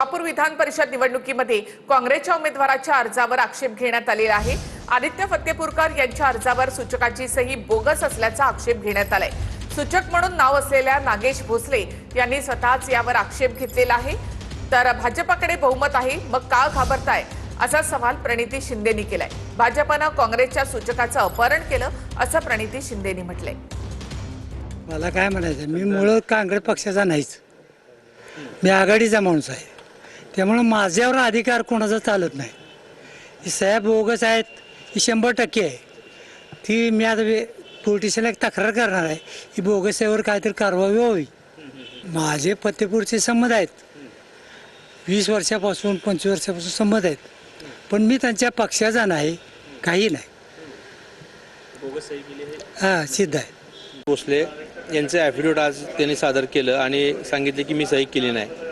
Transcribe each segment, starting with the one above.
सोलापूर विधान परिषद निवडणुकीमध्ये काँग्रेसच्या उमेदवाराच्या अर्जावर आक्षेप घेण्यात आलेला आहे। आदित्य फत्तेपूरकर यांच्या अर्जावर सूचकाची सही बोगस असल्याचा आक्षेप घेण्यात आलाय। सूचक म्हणून नाव असलेल्या नागेश भोसले यांनी स्वतःच यावर आक्षेप घेतलेला आहे। तर भाजपकडे बहुमत आहे, मग का घाबरताय असा सवाल प्रणिती शिंदेनी केलाय। भाजपनं काँग्रेसच्या सूचकाचं अपहरण केलं असं प्रणिती शिंदेनी म्हटलंय। मला काय म्हणायचं, मी मूळ काँग्रेस पक्षाचा नाहीच, मी आघाडीचा माणूस आहे। त्यामुळे माझ्यावर अधिकार कोणाचा चालत नाही। ही साहेब बोगस आहेत, ही 100% आहे। ती मी आता पोलिटिशियनला एक तक्रार करणार आहे, ही बोगस यावर काहीतरी कारवाई व्हावी। माझे फत्तेपूरचे संमत आहेत, 20 वर्षापासून 25 वर्षापासून संमत आहेत, पण मी त्यांच्या पक्षाचा नाही, काही नाही। हां, सिद्ध आहे। भोसले यांचे ॲफिडेविट आज त्यांनी सादर केलं आणि सांगितले की मी सही केली नाही।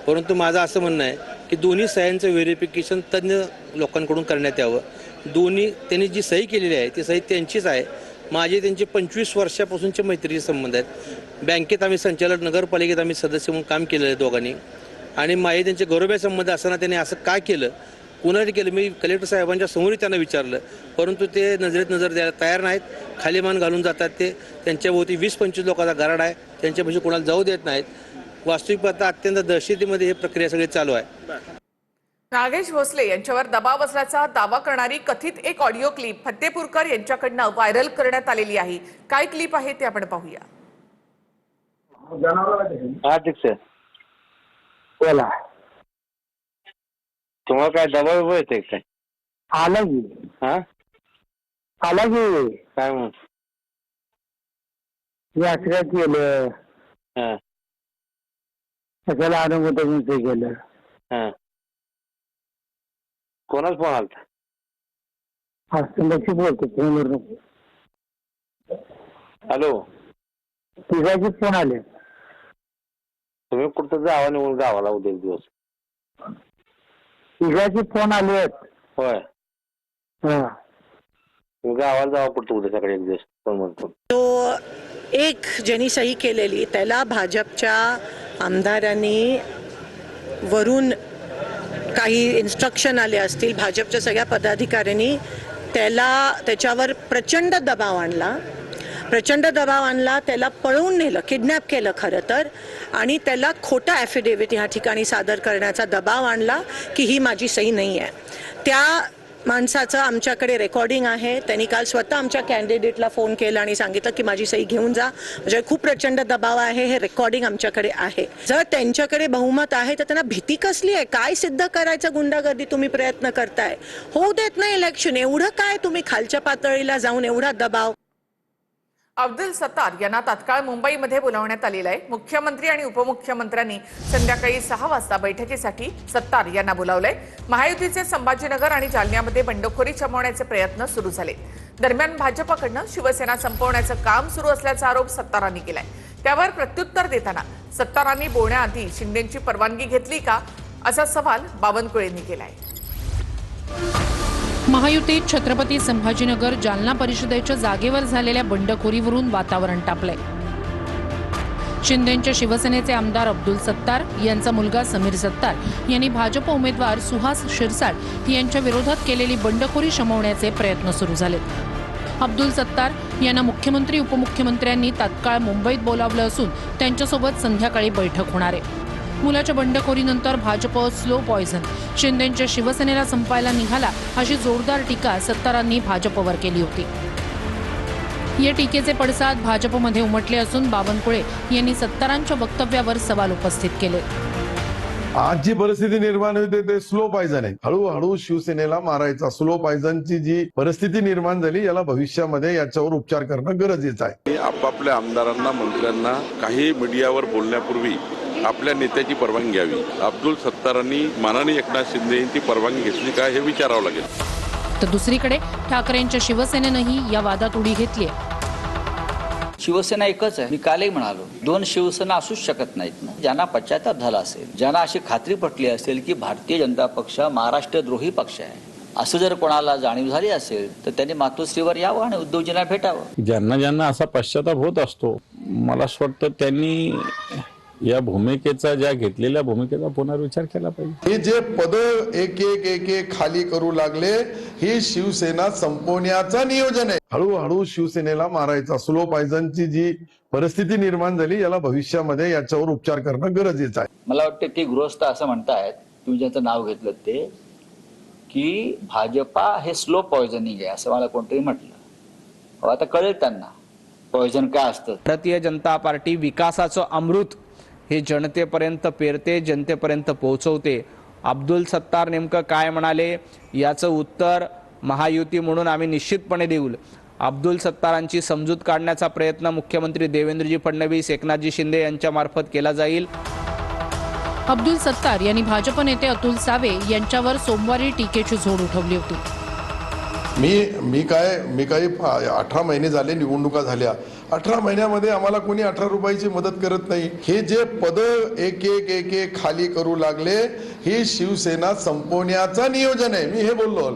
परंतु माझं असं म्हणणं आहे की दोन्ही सह्यांचं व्हेरिफिकेशन तज्ज्ञ लोकांकडून करण्यात यावं। दोन्ही त्यांनी जी सही केलेली आहे ती सही त्यांचीच आहे। माझे त्यांचे 25 वर्षापासूनचे मैत्रीचे संबंध आहेत। बँकेत आम्ही संचालक, नगरपालिकेत आम्ही सदस्य म्हणून काम केलेलं आहे दोघांनी, आणि माझे त्यांचे गौरवभेद संबंध असताना त्यांनी असं काय केलं, कुणाला केलं, मी कलेक्टर साहेबांच्या समोर त्यांना विचारलं, परंतु ते नजरेत नजर द्यायला तयार नाहीत। खाली मान घालून जातात। ते त्यांच्याभोवती 20-25 लोकांचा गराड आहे, त्यांच्यापाशी कोणाला जाऊ देत नाहीत। वास्तविक पाहता अत्यंत दहशतीमध्ये ही प्रक्रिया सगळी चालू आहे। नागेश भोसले यांच्यावर दबाव असल्याचा दावा करणारी कथित एक ऑडिओ क्लिप फत्तेपूरकर यांच्याकडनं व्हायरल करण्यात आलेली आहे। काय क्लिप आहे ते आपण पाहूया। अध्यक्ष बोला, तुम्हाला काय दबाव येते काय? आला की आला की काय म्हणून असं काय केलं, हां कशाला अनुमोदन केलं? हां, कोणाच फोन आलता? असं लक्ष बोलतो फोनवर नको। हॅलो, तिघाचे फोन आले। तुम्ही कुठं जावा निघून गावाला उद्या एक दिवस? तिघाचे फोन आले आहेत। होय, हा, गावाला जावं पडतं उद्या सकाळी एक दिवस। कोण म्हणतो तो एक ज्यांनी सही केलेली त्याला भाजपच्या आमदारांनी वरून काही इन्स्ट्रक्शन आले असतील, भाजपच्या सगळ्या पदाधिकाऱ्यांनी त्याच्यावर प्रचंड दबाव आणला, त्याला पळवून नेलं, किडनॅप केलं खरं तर, आणि त्याला खोटा ॲफिडेव्हिट ह्या ठिकाणी सादर करण्याचा दबाव आणला की ही माझी सही नाही आहे। त्या माणसाचं आमच्याकडे रेकॉर्डिंग आहे। त्यांनी काल स्वतः आमच्या कॅन्डिडेटला फोन केला आणि सांगितलं की माझी सही घेऊन जा, म्हणजे खूप प्रचंड दबाव आहे। हे रेकॉर्डिंग आमच्याकडे आहे। जर त्यांच्याकडे बहुमत आहे तर त्यांना भीती कसली आहे? काय सिद्ध करायचं गुंडागर्दी तुम्ही प्रयत्न करताय? होऊ देत नाही इलेक्शन, एवढं काय तुम्ही खालच्या पातळीला जाऊन एवढा दबाव? अब्दुल सत्तार यांना तात्काळ मुंबईमध्ये बोलावण्यात आलेलं आहे। मुख्यमंत्री आणि उपमुख्यमंत्र्यांनी संध्याकाळी 6 वाजता बैठकीसाठी सत्तार यांना बोलावलंय। महायुतीचे संभाजीनगर आणि जालन्यामध्ये बंडखोरी जमवण्याचे प्रयत्न सुरू झाले। दरम्यान भाजपकडनं शिवसेना संपवण्याचं काम सुरू असल्याचा आरोप सत्तारांनी केलाय। त्यावर प्रत्युत्तर देताना सत्तारांनी बोलण्याआधी शिंदेंची परवानगी घेतली का असा सवाल बावनकुळेंनी केलाय। महायुतीत छत्रपती संभाजीनगर जालना परिषदेच्या जागेवर झालेल्या बंडखोरीवरून वातावरण तापलंय। शिंदेंच्या शिवसेनेचे आमदार अब्दुल सत्तार यांचा मुलगा समीर सत्तार यांनी भाजप उमेदवार सुहास शिरसाट यांच्या विरोधात केलेली बंडखोरी शमवण्याचे प्रयत्न सुरू झालेत। अब्दुल सत्तार यांना मुख्यमंत्री उपमुख्यमंत्र्यांनी तात्काळ मुंबईत बोलावलं असून त्यांच्यासोबत संध्याकाळी बैठक होणार आहे। मुलाच्या बंडखोरीनंतर भाजप स्लो पॉयझन, शिंदेंच्या शिवसेनेला संपायला निघाला अशी जोरदार टीका सत्तारांनी भाजपवर केली होती। या टीकेचे पडसाद भाजपमध्ये उमटले असून बावनकुळे यांनी सत्तारांच्या वक्तव्यावर सवाल उपस्थित केले। आज जी परिस्थिती निर्माण होते ते स्लो पॉयझन आहे। हळूहळू शिवसेनेला मारायचा स्लो पॉयझनची जी परिस्थिती निर्माण झाली, याला भविष्यामध्ये याच्यावर उपचार करणं गरजेचं आहे। आपापल्या आमदारांना, मंत्र्यांना काही मीडियावर बोलण्यापूर्वी आपल्या नेत्याची परवानगी घ्यावी। अब्दुल सत्तारांनी माननीय एकनाथ शिंदे यांची परवानगी घेतली का हे विचारावं लागेल। तर दुसरीकडे ठाकरेंच्या शिवसेनेनंही या वादात उडी घेतली आहे। शिवसेना एकच आहे। मी कालही म्हणालो, 2 शिवसेना असूच शकत नाहीत ना। ज्यांना पश्चाताप झाला असेल, ज्यांना अशी खात्री पटली असेल की भारतीय जनता पक्ष महाराष्ट्रद्रोही पक्ष आहे, असं जर कोणाला जाणीव झाली असेल तर त्यांनी मातोश्रीवर यावं आणि उद्धवजींना भेटावं। ज्यांना ज्यांना असा पश्चाताप होत असतो, मला असं वाटतं त्यांनी या भूमिकेचा, ज्या घेतलेल्या भूमिकेचा पुनर्विचार केला पाहिजे. हे जे पद एक एक खाली करू लागले, ही शिवसेना संपवण्याचा नियोजन आहे. हळूहळू शिवसेनेला मारायचा स्लो पॉयझनची जी परिस्थिती निर्माण झाली, याला भविष्यामध्ये याच्यावर उपचार करणं गरजेचं आहे. मला वाटतं ते गृहस्थ असं म्हणतायत, तुम्ही ज्याचं नाव घेतलं ते, की भाजपा हे स्लो पॉयझनिंग आहे असं मला कोणतरी म्हटलं. आता कळेल त्यांना पॉयझन काय असतं. भारतीय जनता पार्टी विकासाचं अमृत हे जनतेपर्यंत पेरते, जनतेपर्यंत पोहोचवते. अब्दुल सत्तार नेमकं काय म्हणाले याचं उत्तर महायुती म्हणून आम्ही निश्चितपणे देऊ. अब्दुल सत्तारांची समजूत काढण्याचा प्रयत्न मुख्यमंत्री देवेंद्रजी फडणवीस, एकनाथजी शिंदे यांच्या मार्फत केला जाईल. अब्दुल सत्तार यांनी भाजप नेते अतुल सावे यांच्यावर सोमवारी टीकेची झोड उठवली होती. मी काही 18 महिने झाले, निवडणुका झाल्या. 18 महिन्यामध्ये आम्हाला कोणी 18 रुपयाची मदत करत नाही. हे जे पद एक एक खाली करू लागले, ही शिवसेना संपवण्याचा नियोजन आहे. मी हे बोललो.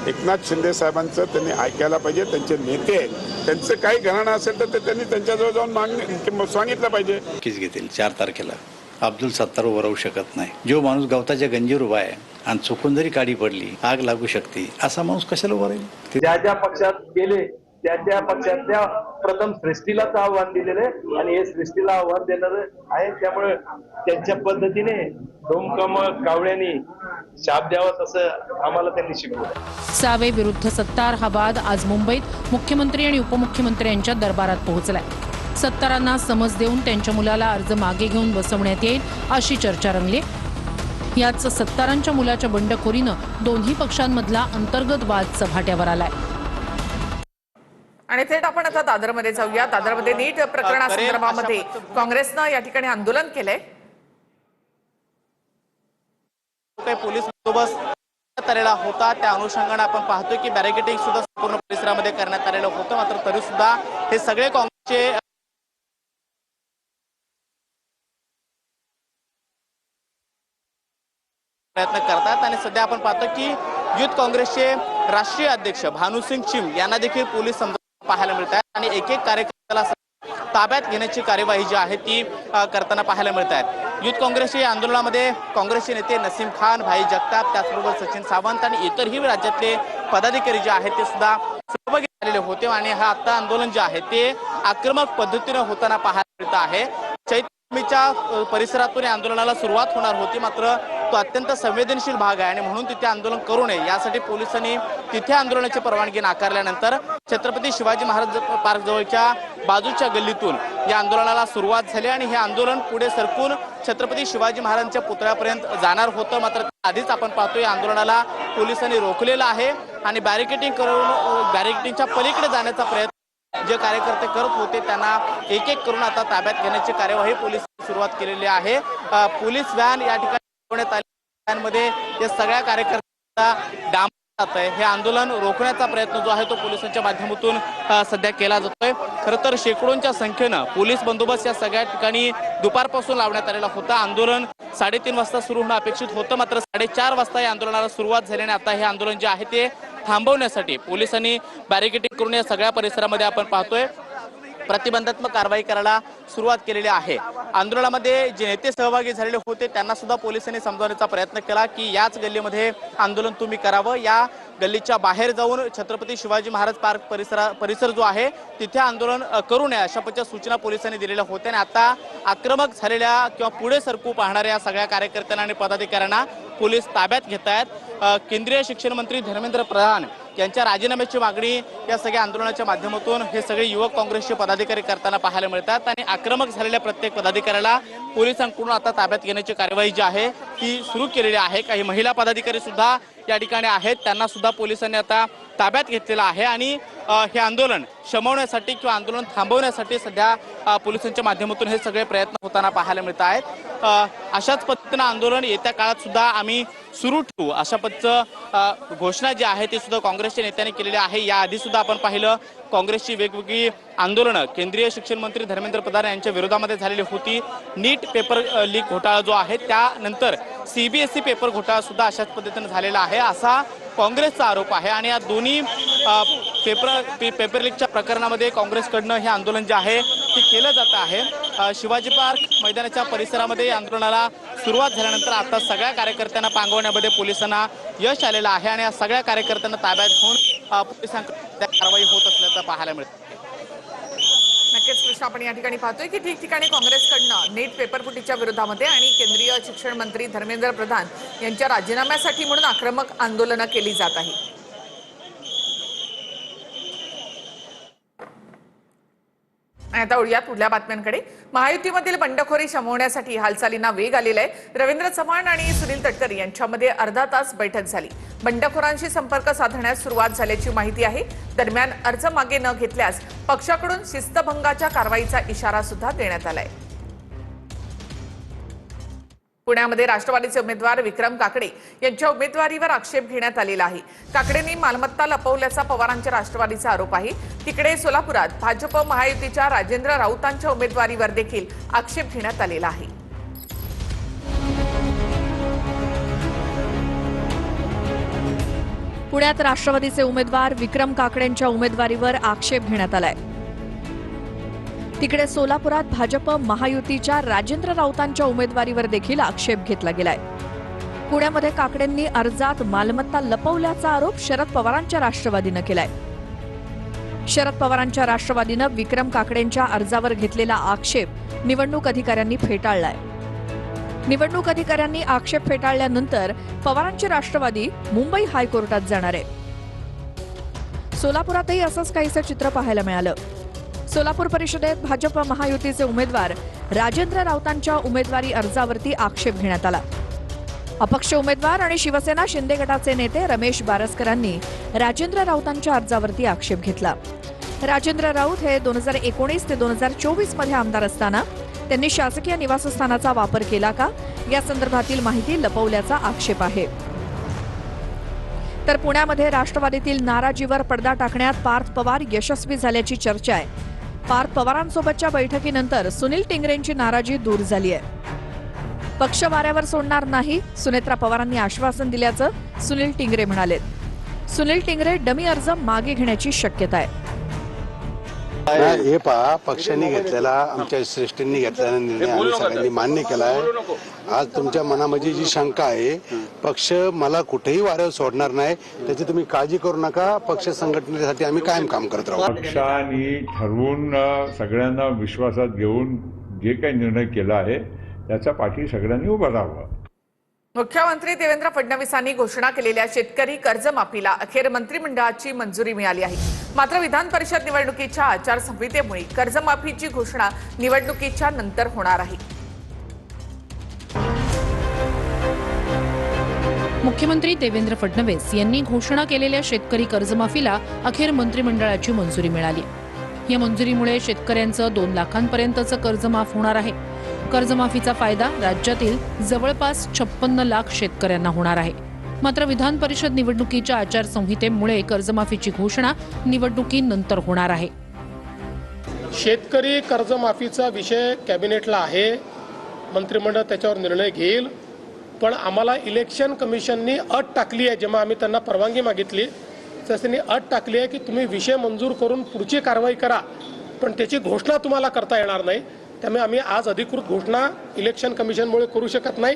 एकनाथ शिंदे साहेबांचं त्यांनी ऐकायला पाहिजे. त्यांचे नेते आहेत, त्यांचं काही घराणं असेल तर ते त्यांनी त्यांच्याजवळ जाऊन सांगितलं पाहिजे. नक्कीच घेतील. 4 तारखेला अब्दुल सत्तार उभं राहू शकत नाही. जो माणूस गवताच्या गंजीवर उभा आहे आणि चुकून जरी काडी पडली, आग लागू शकते, असा माणूस कशाला उभा राहील. ज्या ज्या पक्षात गेले त्या पक्षातल्या प्रथम सृष्टीलाच आव्हान दिलेलं आहे आणि हे सृष्टीला आव्हान देणार आहे. त्यामुळे त्यांच्या पद्धतीने डोमकमळ कावळ्यांनी शाप द्यावाच असं आम्हाला त्यांनी शिकवलं. सावे विरुद्ध सत्तार हा वाद आज मुंबईत मुख्यमंत्री आणि उपमुख्यमंत्र्यांच्या दरबारात पोहोचलाय. सत्तारांना समज देऊन त्यांच्या मुलाला अर्ज मागे घेऊन बसवण्यात येईल अशी चर्चा रंगली. याच सत्तारांच्या मुलाच्या बंडखोरीनं दोन्ही पक्षांमधला अंतर्गत वाद चव्हाट्यावर आलाय. आणि थेट आपण आता दादरमध्ये जाऊया. दादरमध्ये नीट प्रकरणासंदर्भामध्ये काँग्रेसनं या ठिकाणी आंदोलन केलंय. पोलीस बंदोबस्त आलेला होता, त्या अनुषंगाने आपण पाहतोय की बॅरिकेडिंग सुद्धा संपूर्ण परिसरामध्ये करण्यात आलेलं होतं. मात्र तरी सुद्धा हे सगळे काँग्रेसचे प्रयत्न करतात. आणि सध्या आपण पाहतो की युथ काँग्रेसचे राष्ट्रीय अध्यक्ष भानुसिंग चिम यांना देखील पोलीस समजा पाहायला मिळत आहेत आणि एक कार्यकर्त्याला ताब्यात घेण्याची कार्यवाही जी आहे ती करताना पाहायला मिळत आहेत. युथ काँग्रेसच्या आंदोलनामध्ये काँग्रेसचे नेते नसीम खान, भाई जगताप, त्याचबरोबर सचिन सावंत आणि इतरही राज्यातले पदाधिकारी जे आहेत ते सुद्धा सहभागी झालेले होते. आणि हा आता आंदोलन जे आहे ते आक्रमक पद्धतीने होताना पाहायला मिळत आहे. चैत्यभूमीच्या परिसरातून या आंदोलनाला सुरुवात होणार होती, मात्र तो अत्यंत संवेदनशील भाग आहे आणि म्हणून तिथे आंदोलन करू नये यासाठी पोलिसांनी तिथे आंदोलनाची परवानगी नाकारल्यानंतर छत्रपती शिवाजी महाराज पार्क जवळच्या बाजूच्या गल्लीतून या आंदोलनाला सुरुवात झाली आणि हे आंदोलन पुढे सरकून छत्रपती शिवाजी महाराजांच्या पुतळ्यापर्यंत जाणार होतं. मात्र आधीच आपण पाहतो या आंदोलनाला पोलिसांनी रोखलेलं आहे आणि बॅरिकेडिंग करून बॅरिकेडिंगच्या पलीकडे जाण्याचा प्रयत्न जे कार्यकर्ते करत होते त्यांना एक एक करून आता ताब्यात घेण्याची कार्यवाही पोलिसांनी सुरुवात केलेली आहे. पोलीस व्हॅन या ठिकाणी मध्ये या सगळ्या कार्यकर्त्यांना डांबण्यात जात आहे. हे आंदोलन रोखण्याचा प्रयत्न जो आहे तो पोलिसांच्या माध्यमातून सध्या केला जातोय. खरं तर शेकडोंच्या संख्येनं पोलीस बंदोबस्त या सगळ्या ठिकाणी दुपारपासून लावण्यात आलेला होता. आंदोलन 3:30 वाजता सुरू होणं अपेक्षित होतं, मात्र 4:30 वाजता या आंदोलनाला सुरुवात झाल्याने आता हे आंदोलन जे आहे ते थांबवण्यासाठी पोलिसांनी बॅरिकेडिंग करून या सगळ्या परिसरामध्ये आपण पाहतोय प्रतिबंधात्मक कारवाई करायला सुरुवात केलेली आहे. आंदोलनामध्ये जे नेते सहभागी झालेले होते त्यांना सुद्धा पोलिसांनी समजावण्याचा प्रयत्न केला की याच गल्लीमध्ये आंदोलन तुम्ही करावं, या गल्लीच्या बाहेर जाऊन छत्रपती शिवाजी महाराज पार्क परिसर जो आहे तिथे आंदोलन करू नये अशा प्रकारच्या सूचना पोलिसांनी दिलेल्या होत्या. आणि आता आक्रमक झालेल्या किंवा पुढे सरकू पाहणाऱ्या सगळ्या कार्यकर्त्यांना आणि पदाधिकाऱ्यांना पोलीस ताब्यात घेत आहेत. केंद्रीय शिक्षण मंत्री धर्मेंद्र प्रधान यांच्या राजीनाम्याची मागणी या सगळ्या आंदोलनाच्या माध्यमातून हे सगळे युवक काँग्रेसचे पदाधिकारी करताना पाहायला मिळतात आणि आक्रमक झालेल्या प्रत्येक पदाधिकाऱ्याला पोलिसांकडून आता ताब्यात घेण्याची कार्यवाही जी आहे ती सुरू केलेली आहे. काही महिला पदाधिकारी सुद्धा या ठिकाणी आहेत, त्यांना सुद्धा पोलिसांनी आता ताब्यात घेतलेलं आहे आणि हे आंदोलन शमवण्यासाठी किंवा आंदोलन थांबवण्यासाठी सध्या पोलिसांच्या माध्यमातून हे सगळे प्रयत्न होताना पाहायला मिळत आहेत. अशाच पद्धतीनं आंदोलन येत्या काळात सुद्धा आम्ही सुरू ठेवू अशा पद्धतीचं घोषणा जी आहे ती सुद्धा काँग्रेसच्या नेत्यांनी केलेली आहे. याआधी सुद्धा आपण पाहिलं काँग्रेसची वेगवेगळी आंदोलनं केंद्रीय शिक्षण मंत्री धर्मेंद्र प्रधान यांच्या विरोधामध्ये झालेली होती. नीट पेपर लीक घोटाळा जो आहे त्यानंतर CBSE पेपर घोटाळा सुद्धा अशाच पद्धतीने झालेला आहे असा काँग्रेसचा आरोप आहे. आणि या दोन्ही पेपर लीकच्या प्रकरणामध्ये काँग्रेसकडनं हे आंदोलन जे आहे ते केलं जात आहे। शिवाजी पार्क मैदानाच्या परिसरामध्ये या आंदोलनाला सुरुवात झाल्यानंतर आता सगळ्या कार्यकर्त्यांना पांगवण्यामध्ये पोलिसांना यश आलेलं आहे आणि या सगळ्या कार्यकर्त्यांना ताब्यात घेऊन पोलिसांकडे कारवाई होत असल्याचं पाहायला मिळतं। नक्कीच कृष्ण, आपण या ठिकाणी पाहतोय की ठिकठिकाणी काँग्रेसकडनं नीट पेपरफुटीच्या विरोधामध्ये आणि केंद्रीय शिक्षण मंत्री धर्मेंद्र प्रधान यांच्या राजीनाम्यासाठी म्हणून आक्रमक आंदोलनं केली जात आहेत। आता वळूयात पुढल्या बातम्यांकडे। महायुतीमधील बंडखोरी शमवण्यासाठी हालचालींना वेग आलेला आहे। रवींद्र चव्हाण आणि सुनील तटकरे यांच्यामध्ये अर्धा तास बैठक झाली। बंडखोरांशी संपर्क साधण्यास सुरुवात झाल्याची माहिती आहे। दरम्यान अर्ज मागे न घेतल्यास पक्षाकडून शिस्तभंगाच्या कारवाईचा इशारा सुद्धा देण्यात आलाय। पुण्यामध्ये राष्ट्रवादीचे उमेदवार विक्रम काकडे यांच्या उमेदवारीवर आक्षेप घेण्यात आलेला आहे। काकडेंनी मालमत्ता लपवल्याचा पवारांच्या राष्ट्रवादीचा आरोप आहे। तिकडे सोलापुरात भाजप महायुतीच्या राजेंद्र राऊतांच्या उमेदवारीवर देखील आक्षेप घेण्यात आलेला आहे। पुण्यात राष्ट्रवादीचे उमेदवार विक्रम काकडेंच्या उमेदवारीवर आक्षेप घेण्यात आलाय। तिकडे सोलापुरात भाजप महायुतीच्या राजेंद्र राऊतांच्या उमेदवारीवर देखील आक्षेप घेतला गेलाय। पुण्यामध्ये काकडेंनी अर्जात मालमत्ता लपवल्याचा आरोप शरद पवारांच्या राष्ट्रवादीनं केलाय। शरद पवारांच्या राष्ट्रवादीनं विक्रम काकडेंच्या अर्जावर घेतलेला आक्षेप निवडणूक अधिकाऱ्यांनी फेटाळलाय। निवडणूक अधिकाऱ्यांनी आक्षेप फेटाळल्यानंतर पवारांचे राष्ट्रवादी मुंबई हायकोर्टात जाणार आहे। सोलापुरातही असंच काहीसं चित्र पाहायला मिळालं। सोलापूर परिषदेत भाजप महायुतीचे उमेदवार राजेंद्र राऊतांच्या उमेदवारी अर्जावरती आक्षेप घेण्यात आला। अपक्ष उमेदवार आणि शिवसेना शिंदे गटाचे नेते रमेश बारसकरांनी राजेंद्र राऊतांच्या अर्जावरती आक्षेप घेतला। राजेंद्र राऊत हे 2019 ते 2024 मध्ये आमदार असताना त्यांनी शासकीय निवासस्थानाचा वापर केला का या संदर्भातील माहिती लपवल्याचा आक्षेप आहे। तर पुण्यामध्ये राष्ट्रवादीतील नाराजीवर पडदा टाकण्यात पार्थ पवार यशस्वी झाल्याची चर्चा आहे। पार्थ पवारांसोबतच्या बैठकीनंतर सुनील टिंगरेंची नाराजी दूर झाली आहे। पक्ष वाऱ्यावर सोडणार नाही, सुनेत्रा पवारांनी आश्वासन दिल्याचं सुनील टिंगरे म्हणाले। सुनील टिंगरे डमी अर्ज मागे घेण्याची शक्यता आहे। हे पहा, पक्षांनी घेतलेला, आमच्या श्रेष्ठींनी घेतलेला निर्णय आम्ही सगळ्यांनी मान्य केला आहे। आज तुमच्या मनामध्ये जी शंका आहे, पक्ष मला कुठेही वाऱ्यावर सोडणार नाही, त्याची तुम्ही काळजी करू नका। पक्ष संघटनेसाठी आम्ही कायम काम करत राहू। पक्षाने ठरवून सगळ्यांना विश्वासात घेऊन जे काही निर्णय केला आहे त्याच्या पाठी सगळ्यांनी उभं राहावं। मुख्यमंत्री देवेंद्र फडणवीसांनी घोषणा केलेल्या शेतकरी कर्जमाफीला अखेर मंत्रिमंडळाची मंजुरी मिळाली आहे। मात्र विधान परिषद निवडणुकीच्या आचारसंहितेमुळे कर्जमाफीची घोषणा निवडणुकीच्या नंतर होणार आहे। मुख्यमंत्री देवेंद्र फडणवीस यांनी घोषणा केलेल्या शेतकरी कर्जमाफीला अखेर मंत्रिमंडळाची मंजुरी मिळाली। या मंजुरीमुळे शेतकऱ्यांचं 2 लाखांपर्यंतचं कर्ज माफ होणार आहे। कर्जमाफीचा फायदा राज्यातील जवळपास 56 लाख शेतकऱ्यांना होणार आहे। मात्र विधान परिषद निवडणुकीच्या आचारसंहितेमुळे कर्जमाफीची घोषणा निवडणुकीनंतर होणार आहे। शेतकरी कर्जमाफीचा विषय कॅबिनेटला आहे, मंत्रिमंडळ त्याच्यावर निर्णय घेईल। पण आम्हाला इलेक्शन कमिशननी अट टाकली आहे, जेव्हा आम्ही त्यांना परवानगी मागितली तसं त्यांनी अट टाकली आहे की तुम्ही विषय मंजूर करून पुढची कारवाई करा, पण त्याची घोषणा तुम्हाला करता येणार नाही। त्यामुळे आम्ही आज अधिकृत घोषणा इलेक्शन कमिशनमुळे करू शकत नाही।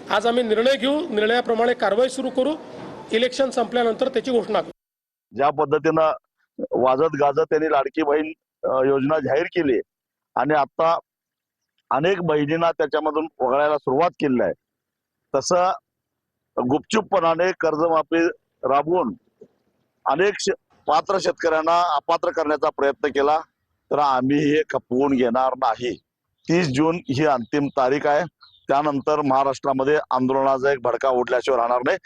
आज आम्ही निर्णय घेऊ, निर्णयाप्रमाणे कारवाई सुरू करू, इलेक्शन संपल्यानंतर त्याची घोषणा करू। ज्या पद्धतीनं वाजत गाजत त्यांनी लाडकी बहीण योजना जाहीर केली आणि आता अनेक बहिणींना त्याच्यामधून वगळायला सुरुवात केली आहे, तसं गुपचूपपणाने कर्जमाफी राबवून अनेक पात्र शेतकऱ्यांना अपात्र करण्याचा प्रयत्न केला तर आम्ही हे खपवून घेणार नाही। 30 जून ही अंतिम तारीख आहे, त्यानंतर महाराष्ट्रामध्ये आंदोलनाचा एक भडका उडल्याशिवाय राहणार नाही।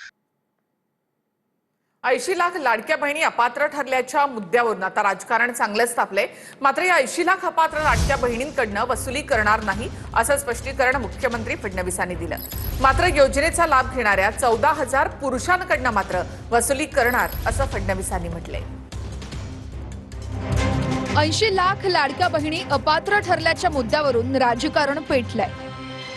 80 लाख लाडक्या बहिणी अपात्र ठरल्याच्या मुद्द्यावरून आता राजकारण चांगलंच तापलंय। मात्र या 80 लाख अपात्र लाडक्या बहिणींकडनं वसुली करणार नाही असं स्पष्टीकरण मुख्यमंत्री फडणवीसांनी दिलं। मात्र योजनेचा लाभ घेणाऱ्या 14,000 पुरुषांकडनं मात्र वसुली करणार असं फडणवीसांनी म्हटलंय। 80 लाख लाडक्या बहिणी अपात्र ठरल्याच्या मुद्द्यावरून राजकारण पेटलंय।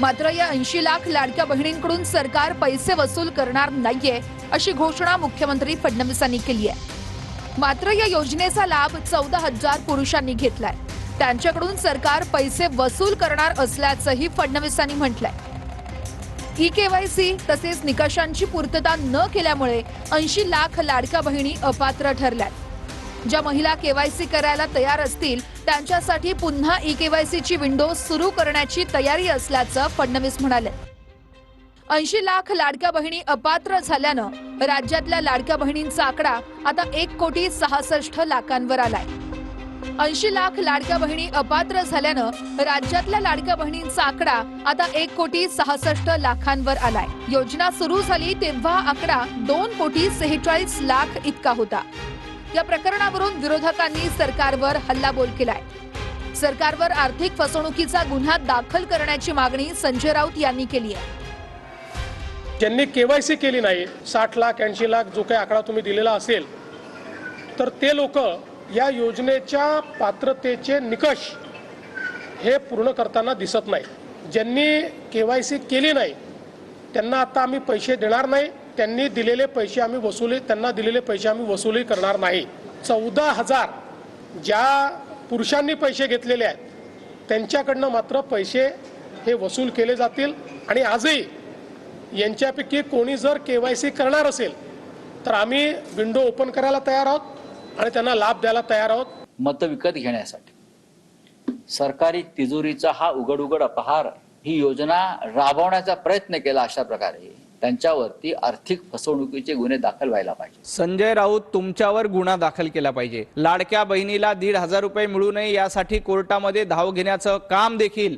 मात्र या 80 लाख लाडक्या बहिणींकडून सरकार पैसे वसूल करणार नाहीये अशी घोषणा मुख्यमंत्री फडणवीसांनी केली आहे। मात्र या योजनेचा लाभ 14,000 पुरुषांनी घेतलाय। त्यांच्याकडून सरकार पैसे वसूल करणार असल्याचंही फडणवीसांनी म्हटलंय. ई-केवायसी तसेच निकषांची पूर्तता न केल्यामुळे 80 लाख लाडक्या बहिणी अपात्र ठरल्यात. ज्या महिला केवायसी करायला तयार असतील त्यांच्यासाठी पुन्हा ई-केवायसीची विंडो सुरू करण्याची तयारी असल्याचं फडणवीस म्हणाले. 80 लाख लाडक्या बहिणी अपात्र झाल्यानं राज्यातल्या लाडक्या बहिणींचा आकडा आता 1,66,00,000 आलाय. 80 लाख लाडक्या बहिणी अपात्र झाल्यानं राज्यातल्या लाडक्या बहिणींचा आकडा आता 1,66,00,000 आलाय. योजना सुरू झाली तेव्हा आकडा 2,46,00,000 इतका होता. या प्रकरणावरून विरोधकांनी सरकारवर हल्लाबोल केलाय. सरकारवर आर्थिक फसवणुकीचा गुन्हा दाखल करण्याची मागणी संजय राऊत यांनी केली आहे. ज्यांनी केवायसी केली नाही, 60 लाख 80 लाख जो काही आकडा तुम्ही दिलेला असेल, तर ते लोक या योजनेच्या पात्रतेचे निकष हे पूर्ण करताना दिसत नाही. ज्यांनी केवायसी केली नाही त्यांना आता आम्ही पैसे देणार नाही. त्यांना दिलेले पैसे आम्ही वसुली करणार नाही. 14,000 ज्या पुरुषांनी पैसे घेतलेले आहेत त्यांच्याकडनं मात्र पैसे हे वसूल केले जातील. आणि आजही यांच्यापैकी कोणी जर केवायसी करणार असेल तर आम्ही विंडो ओपन करायला तयार आहोत आणि त्यांना लाभ द्यायला तयार आहोत. मत विकत घेण्यासाठी सरकारी तिजोरीचा हा उघड अपहार, ही योजना राबवण्याचा प्रयत्न केला, अशा प्रकारे त्यांच्यावरती आर्थिक फसवणुकीचे गुन्हे दाखल व्हायला पाहिजे. संजय राऊत, तुमच्यावर गुन्हा दाखल केला पाहिजे. लाडक्या बहिणीला 1,500 रुपये मिळू नये यासाठी कोर्टामध्ये धाव घेण्याचं काम देखील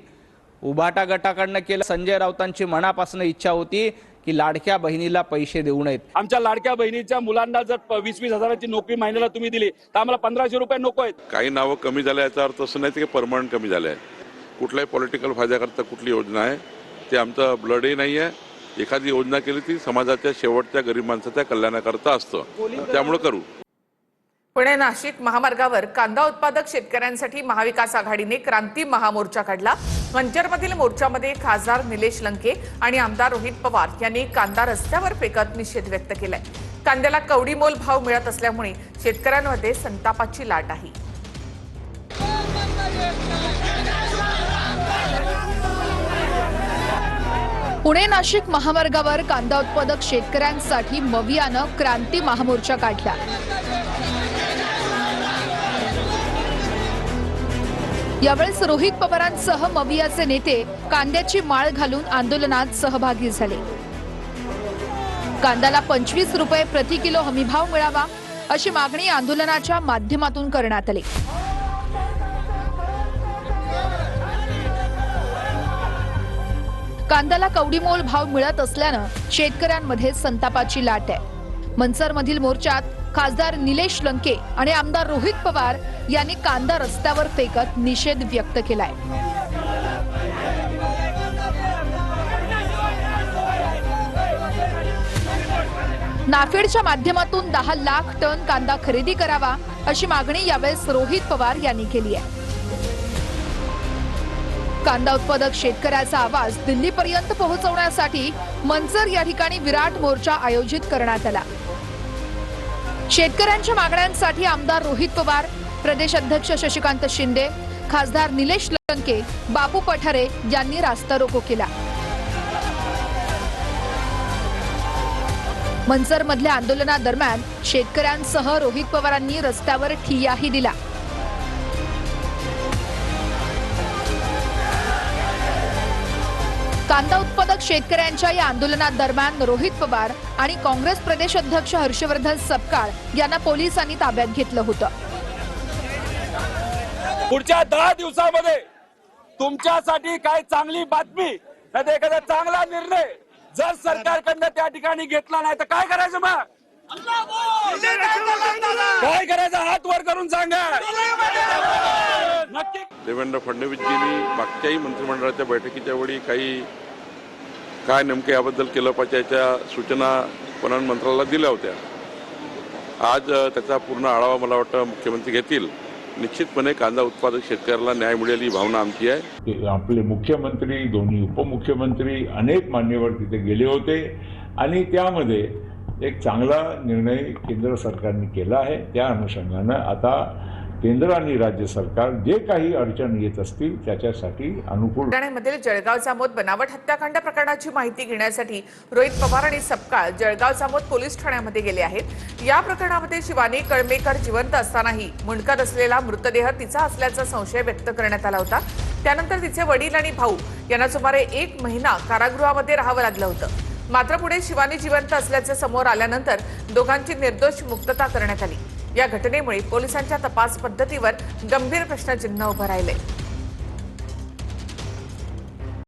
उभाटा गटाकडनं केलं. संजय राऊतांची मनापासून इच्छा होती की लाडक्या बहिणीला पैसे देऊ नयेत. आमच्या लाडक्या बहिणीच्या मुलांना जर 20-20 हजाराची नोकरी महिन्याला तुम्ही दिली तर आम्हाला 1,500 रुपये नको आहेत. काही नावं कमी झाल्या याचा अर्थ असं नाही की परमनंट कमी झाले आहे. कुठल्याही पॉलिटिकल फायद्याकरता कुठली योजना आहे ते आमचं ब्लडही नाही आहे. एखादी योजना केली ती समाजाच्या शेवटच्या गरीब माणसाच्या कल्याणाकरता असतं, त्यामुळे करू. पुणे नाशिक महामार्गावर कांदा उत्पादक शेतकऱ्यांसाठी महाविकास आघाडीने क्रांती महामोर्चा काढला. मंचरमधील मोर्चामध्ये खासदार निलेश लंके आणि आमदार रोहित पवार यांनी कांदा रस्त्यावर फेकत निषेध व्यक्त केलाय. कांद्याला कवडीमोल भाव मिळत असल्यामुळे शेतकऱ्यांमध्ये संतापाची लाट आहे. पुणे नाशिक महामार्गावर कांदा उत्पादक शेतकऱ्यांसाठी मवियानं क्रांती महामोर्चा काढला. यावेळेस रोहित पवारांसह मवियाचे नेते कांद्याची माळ घालून आंदोलनात सहभागी झाले. कांद्याला 25 रुपये प्रति किलो हमीभाव मिळावा अशी मागणी आंदोलनाच्या माध्यमातून करण्यात आली. कांद्याला कवडीमोल भाव मिळत असल्यानं शेतकऱ्यांमध्ये संतापाची लाट आहे. मंचरमधील मोर्चात खासदार निलेश लंके आणि आमदार रोहित पवार यांनी कांदा रस्त्यावर फेकत निषेध व्यक्त केलाय. नाफेडच्या माध्यमातून 10 लाख टन कांदा खरेदी करावा अशी मागणी यावेळेस रोहित पवार यांनी केली आहे. कांदा उत्पादक शेतकऱ्याचा आवाज दिल्लीपर्यंत पोहोचवण्यासाठी मंचर या ठिकाणी विराट मोर्चा आयोजित करण्यात आला. शेतकऱ्यांच्या मागण्यांसाठी आमदार रोहित पवार, प्रदेश अध्यक्ष शशिकांत शिंदे, खासदार निलेश लंके, बापू पठारे यांनी रास्ता रोको केला. मंचरमधल्या आंदोलनादरम्यान शेतकऱ्यांसह रोहित पवारांनी रस्त्यावर ठिय्याही दिला. कांदा उत्पादक शेतकऱ्यांच्या या आंदोलनादरम्यान रोहित पवार आणि काँग्रेस प्रदेश अध्यक्ष हर्षवर्धन सपकाळ यांना पोलिसांनी ताब्यात घेतलं होतं. पुढच्या 10 दिवसामध्ये तुमच्यासाठी काय चांगली बातमी नाही एखादा चांगला निर्णय जर सरकारकडनं त्या ठिकाणी घेतला नाही तर काय करायचं? मग काय करायचं? हात वर करून सांगा. नक्की देवेंद्र फडणवीसजींनी मागच्याही मंत्रिमंडळाच्या बैठकीच्या वेळी काय नेमकं याबद्दल केलं पाहिजे याच्या सूचना पणन मंत्र्याला दिल्या होत्या. आज त्याचा पूर्ण आढावा मला वाटतं मुख्यमंत्री घेतील. निश्चितपणे कांदा उत्पादक शेतकऱ्याला न्याय मिळेल ही भावना आमची आहे. आपले मुख्यमंत्री, दोन्ही उपमुख्यमंत्री, अनेक मान्यवर तिथे गेले होते आणि त्यामध्ये एक चांगला निर्णय केंद्र सरकारने केला आहे. त्या अनुषंगानं आता केंद्र आणि राज्य सरकार जे काही अडचण येत असतील त्याच्यासाठी अनुकूल. बुलढाण्यामधील जळगाव जामोद बनावट हत्याकांड प्रकरणाची माहिती घेण्यासाठी रोहित पवार आणि सपकाळ जळगाव जामोद पोलीस ठाण्यामध्ये गेले आहेत. या प्रकरणामध्ये शिवानी कळमेकर जिवंत असतानाही मुंडकत असलेला मृतदेह तिचा असल्याचा संशय व्यक्त करण्यात आला होता. त्यानंतर तिचे वडील आणि भाऊ यांना सुमारे 1 महिना कारागृहामध्ये राहावं लागलं होतं. मात्र पुढे शिवानी जिवंत असल्याचे समोर आल्यानंतर दोघांची निर्दोष मुक्तता करण्यात आली. या घटनेमुळे पोलिसांच्या तपास पद्धतीवर गंभीर प्रश्नचिन्ह उभं राहिले.